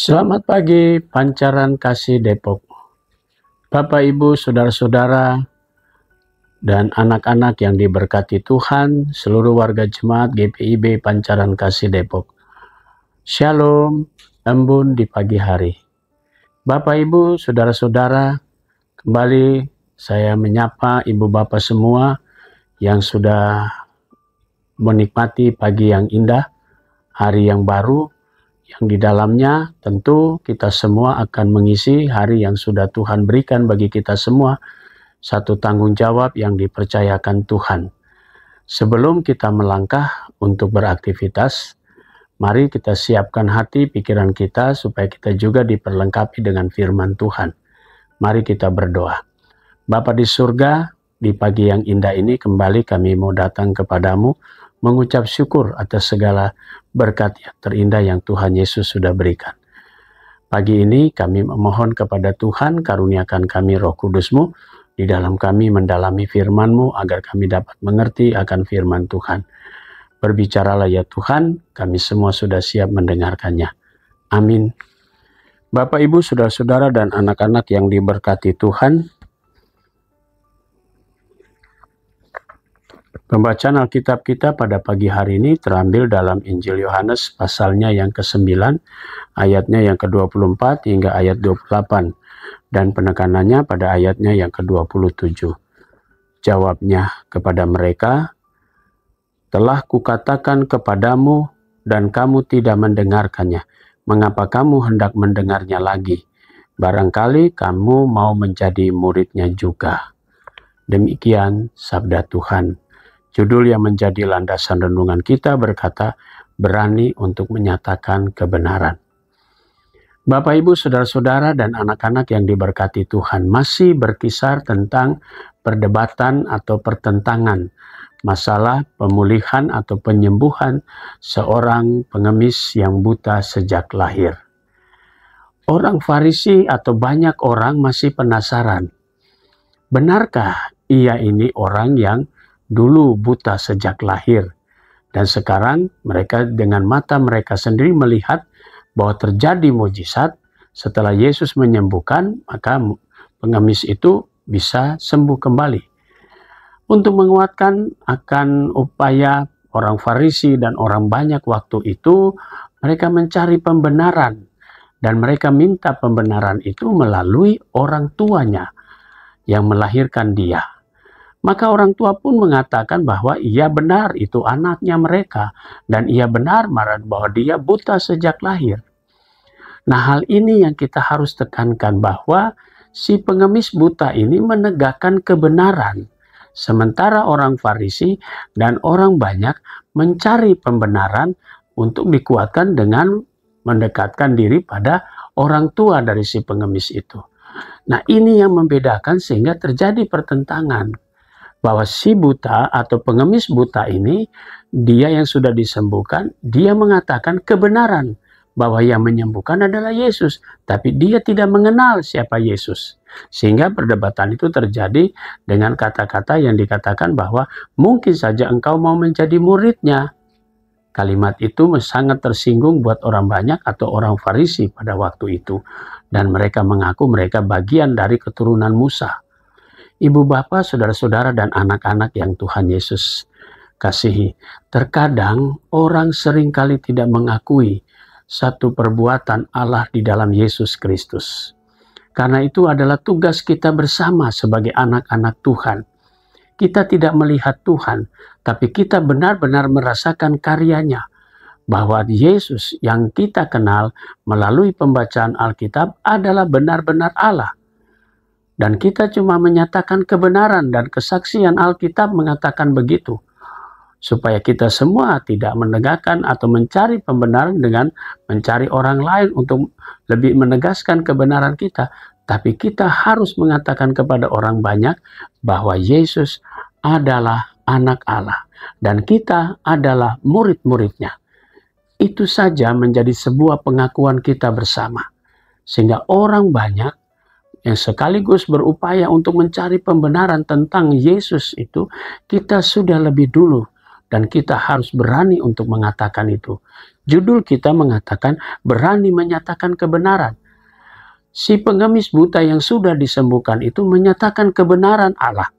Selamat pagi, Pancaran Kasih Depok. Bapak, Ibu, Saudara-saudara, dan anak-anak yang diberkati Tuhan, seluruh warga jemaat GPIB Pancaran Kasih Depok. Shalom, embun di pagi hari. Bapak, Ibu, Saudara-saudara, kembali saya menyapa Ibu Bapak semua yang sudah menikmati pagi yang indah, hari yang baru, yang di dalamnya tentu kita semua akan mengisi hari yang sudah Tuhan berikan bagi kita semua, satu tanggung jawab yang dipercayakan Tuhan. Sebelum kita melangkah untuk beraktivitas, mari kita siapkan hati pikiran kita supaya kita juga diperlengkapi dengan firman Tuhan. Mari kita berdoa. Bapa di surga, di pagi yang indah ini kembali kami mau datang kepadamu, mengucap syukur atas segala berkat yang terindah yang Tuhan Yesus sudah berikan. Pagi ini kami memohon kepada Tuhan, karuniakan kami Roh Kudus-Mu, di dalam kami mendalami firman-Mu agar kami dapat mengerti akan firman Tuhan. Berbicaralah ya Tuhan, kami semua sudah siap mendengarkannya. Amin. Bapak, Ibu, Saudara-saudara, dan anak-anak yang diberkati Tuhan, pembacaan Alkitab kita pada pagi hari ini terambil dalam Injil Yohanes pasalnya yang ke-9, ayatnya yang ke-24 hingga ayat 28, dan penekanannya pada ayatnya yang ke-27. Jawabnya kepada mereka, "Telah kukatakan kepadamu dan kamu tidak mendengarkannya. Mengapa kamu hendak mendengarnya lagi? Barangkali kamu mau menjadi muridnya juga." Demikian sabda Tuhan. Judul yang menjadi landasan renungan kita berkata, berani untuk menyatakan kebenaran. Bapak, Ibu, Saudara-saudara, dan anak-anak yang diberkati Tuhan, masih berkisar tentang perdebatan atau pertentangan masalah pemulihan atau penyembuhan seorang pengemis yang buta sejak lahir. Orang Farisi atau banyak orang masih penasaran, benarkah ia ini orang yang dulu buta sejak lahir, dan sekarang mereka dengan mata mereka sendiri melihat bahwa terjadi mujizat setelah Yesus menyembuhkan, maka pengemis itu bisa sembuh kembali. Untuk menguatkan akan upaya orang Farisi dan orang banyak waktu itu, mereka mencari pembenaran, dan mereka minta pembenaran itu melalui orang tuanya yang melahirkan dia. Maka orang tua pun mengatakan bahwa ia benar, itu anaknya mereka. Dan ia benar bahwa dia buta sejak lahir. Nah, hal ini yang kita harus tekankan, bahwa si pengemis buta ini menegakkan kebenaran. Sementara orang Farisi dan orang banyak mencari pembenaran untuk dikuatkan dengan mendekatkan diri pada orang tua dari si pengemis itu. Nah, ini yang membedakan sehingga terjadi pertentangan. Bahwa si buta atau pengemis buta ini, dia yang sudah disembuhkan, dia mengatakan kebenaran bahwa yang menyembuhkan adalah Yesus, tapi dia tidak mengenal siapa Yesus. Sehingga perdebatan itu terjadi dengan kata-kata yang dikatakan bahwa mungkin saja engkau mau menjadi muridnya. Kalimat itu sangat tersinggung buat orang banyak atau orang Farisi pada waktu itu, dan mereka mengaku mereka bagian dari keturunan Musa. Ibu bapak, saudara-saudara, dan anak-anak yang Tuhan Yesus kasihi, terkadang orang seringkali tidak mengakui satu perbuatan Allah di dalam Yesus Kristus. Karena itu adalah tugas kita bersama sebagai anak-anak Tuhan. Kita tidak melihat Tuhan, tapi kita benar-benar merasakan karyanya. Bahwa Yesus yang kita kenal melalui pembacaan Alkitab adalah benar-benar Allah. Dan kita cuma menyatakan kebenaran, dan kesaksian Alkitab mengatakan begitu. Supaya kita semua tidak menegakkan atau mencari pembenaran dengan mencari orang lain untuk lebih menegaskan kebenaran kita. Tapi kita harus mengatakan kepada orang banyak bahwa Yesus adalah anak Allah. Dan kita adalah murid-muridnya. Itu saja menjadi sebuah pengakuan kita bersama. Sehingga orang banyak yang sekaligus berupaya untuk mencari pembenaran tentang Yesus itu, kita sudah lebih dulu Dan kita harus berani untuk mengatakan itu. Judul kita mengatakan berani menyatakan kebenaran. Si pengemis buta yang sudah disembuhkan itu menyatakan kebenaran Allah.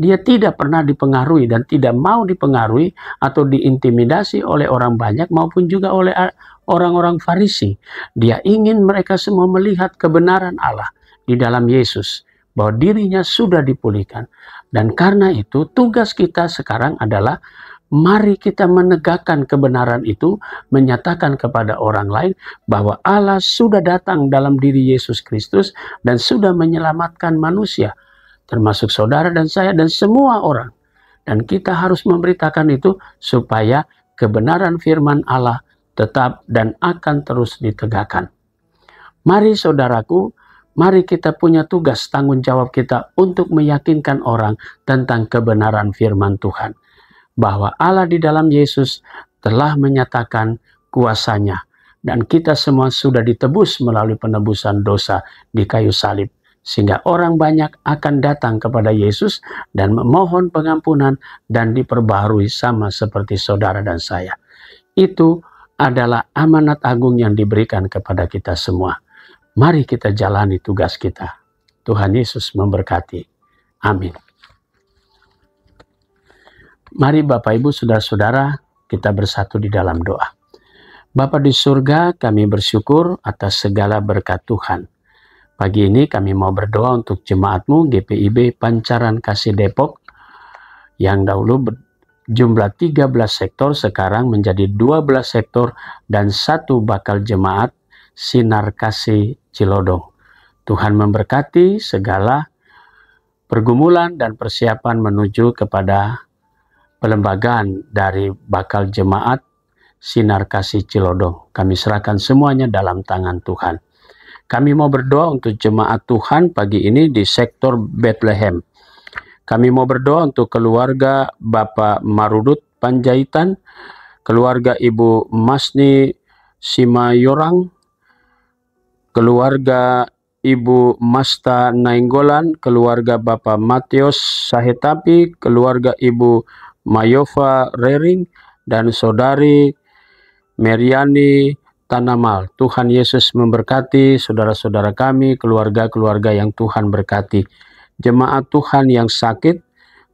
Dia tidak pernah dipengaruhi dan tidak mau dipengaruhi atau diintimidasi oleh orang banyak maupun juga oleh orang-orang Farisi. Dia ingin mereka semua melihat kebenaran Allah di dalam Yesus, bahwa dirinya sudah dipulihkan. Dan karena itu tugas kita sekarang adalah mari kita menegakkan kebenaran itu, menyatakan kepada orang lain bahwa Allah sudah datang dalam diri Yesus Kristus dan sudah menyelamatkan manusia, termasuk saudara dan saya dan semua orang. Dan kita harus memberitakan itu supaya kebenaran firman Allah tetap dan akan terus ditegakkan. Mari saudaraku, mari kita punya tugas tanggung jawab kita untuk meyakinkan orang tentang kebenaran firman Tuhan. Bahwa Allah di dalam Yesus telah menyatakan kuasanya. Dan kita semua sudah ditebus melalui penebusan dosa di kayu salib. Sehingga orang banyak akan datang kepada Yesus dan memohon pengampunan dan diperbaharui sama seperti saudara dan saya. Itu adalah amanat agung yang diberikan kepada kita semua. Mari kita jalani tugas kita. Tuhan Yesus memberkati. Amin. Mari Bapak Ibu Saudara-saudara kita bersatu di dalam doa. Bapa di surga, kami bersyukur atas segala berkat Tuhan. Pagi ini kami mau berdoa untuk jemaat-Mu GPIB Pancaran Kasih Depok yang dahulu jumlah 13 sektor sekarang menjadi 12 sektor dan 1 bakal jemaat Sinar Kasih Cilodong. Tuhan memberkati segala pergumulan dan persiapan menuju kepada pelembagaan dari bakal jemaat Sinar Kasih Cilodong. Kami serahkan semuanya dalam tangan Tuhan. Kami mau berdoa untuk jemaat Tuhan pagi ini di sektor Bethlehem. Kami mau berdoa untuk keluarga Bapak Marudut Panjaitan, keluarga Ibu Masni Simayorang, keluarga Ibu Masta Nainggolan, keluarga Bapak Matius Sahetapi, keluarga Ibu Mayova Rering, dan saudari Meriani Tanamal. Tuhan Yesus memberkati saudara-saudara kami, keluarga-keluarga yang Tuhan berkati. Jemaat Tuhan yang sakit,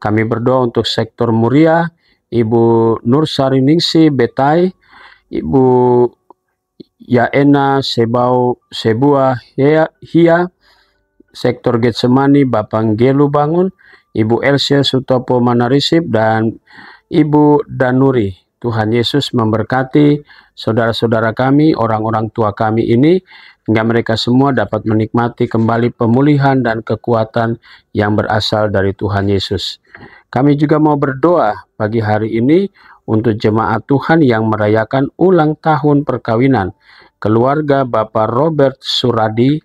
kami berdoa untuk sektor Muria, Ibu Nur Sariningsi Betai, Ibu Yaena Sebuah Hia, sektor Getsemani Bapak Gelu Bangun, Ibu Elsia Sutopo Manarisip, dan Ibu Danuri. Tuhan Yesus memberkati saudara-saudara kami, orang-orang tua kami ini, hingga mereka semua dapat menikmati kembali pemulihan dan kekuatan yang berasal dari Tuhan Yesus. Kami juga mau berdoa pagi hari ini untuk jemaat Tuhan yang merayakan ulang tahun perkawinan, keluarga Bapak Robert Suradi.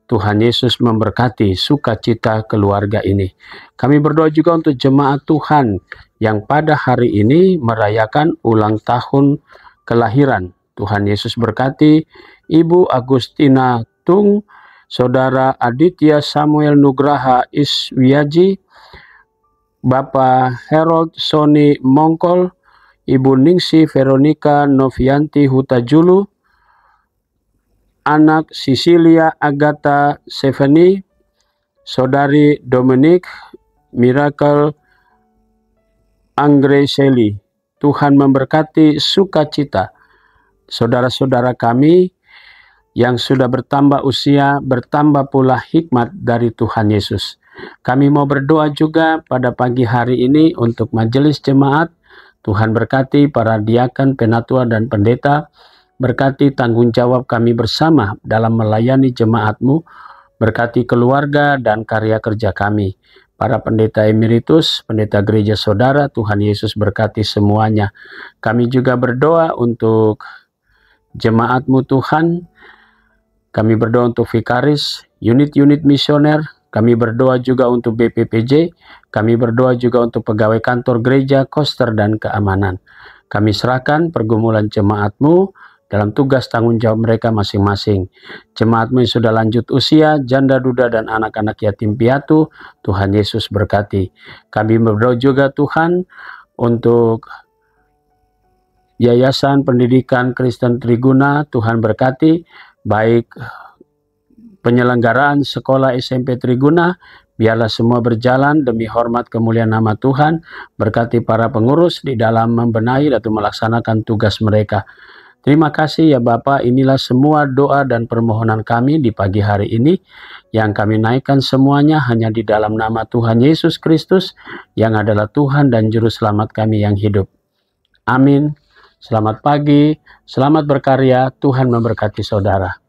Tuhan Yesus memberkati sukacita keluarga ini. Kami berdoa juga untuk jemaat Tuhan yang pada hari ini merayakan ulang tahun kelahiran. Tuhan Yesus berkati Ibu Agustina Tung, Saudara Aditya Samuel Nugraha Iswiaji, Bapak Harold Sony Mongkol, Ibu Ningsi Veronica Novianti Hutajulu, anak Sisilia Agatha Seveni, Saudari Dominic Miracle Anggreseli. Tuhan memberkati sukacita saudara-saudara kami yang sudah bertambah usia, bertambah pula hikmat dari Tuhan Yesus. Kami mau berdoa juga pada pagi hari ini untuk majelis jemaat. Tuhan berkati para diaken, penatua, dan pendeta. Berkati tanggung jawab kami bersama dalam melayani jemaat-Mu. Berkati keluarga dan karya kerja kami. Para pendeta emeritus, pendeta gereja saudara, Tuhan Yesus berkati semuanya. Kami juga berdoa untuk jemaat-Mu Tuhan. Kami berdoa untuk vikaris, unit-unit misioner. Kami berdoa juga untuk BPPJ. Kami berdoa juga untuk pegawai kantor gereja, koster, dan keamanan. Kami serahkan pergumulan jemaat-Mu dalam tugas tanggung jawab mereka masing-masing. Jemaat-Mu yang sudah lanjut usia, janda duda, dan anak-anak yatim piatu, Tuhan Yesus berkati. Kami berdoa juga Tuhan untuk Yayasan Pendidikan Kristen Triguna, Tuhan berkati, baik penyelenggaraan sekolah SMP Triguna, biarlah semua berjalan demi hormat kemuliaan nama Tuhan, berkati para pengurus di dalam membenahi atau melaksanakan tugas mereka. Terima kasih ya Bapa, inilah semua doa dan permohonan kami di pagi hari ini, yang kami naikkan semuanya hanya di dalam nama Tuhan Yesus Kristus, yang adalah Tuhan dan Juru Selamat kami yang hidup. Amin. Selamat pagi, selamat berkarya, Tuhan memberkati saudara.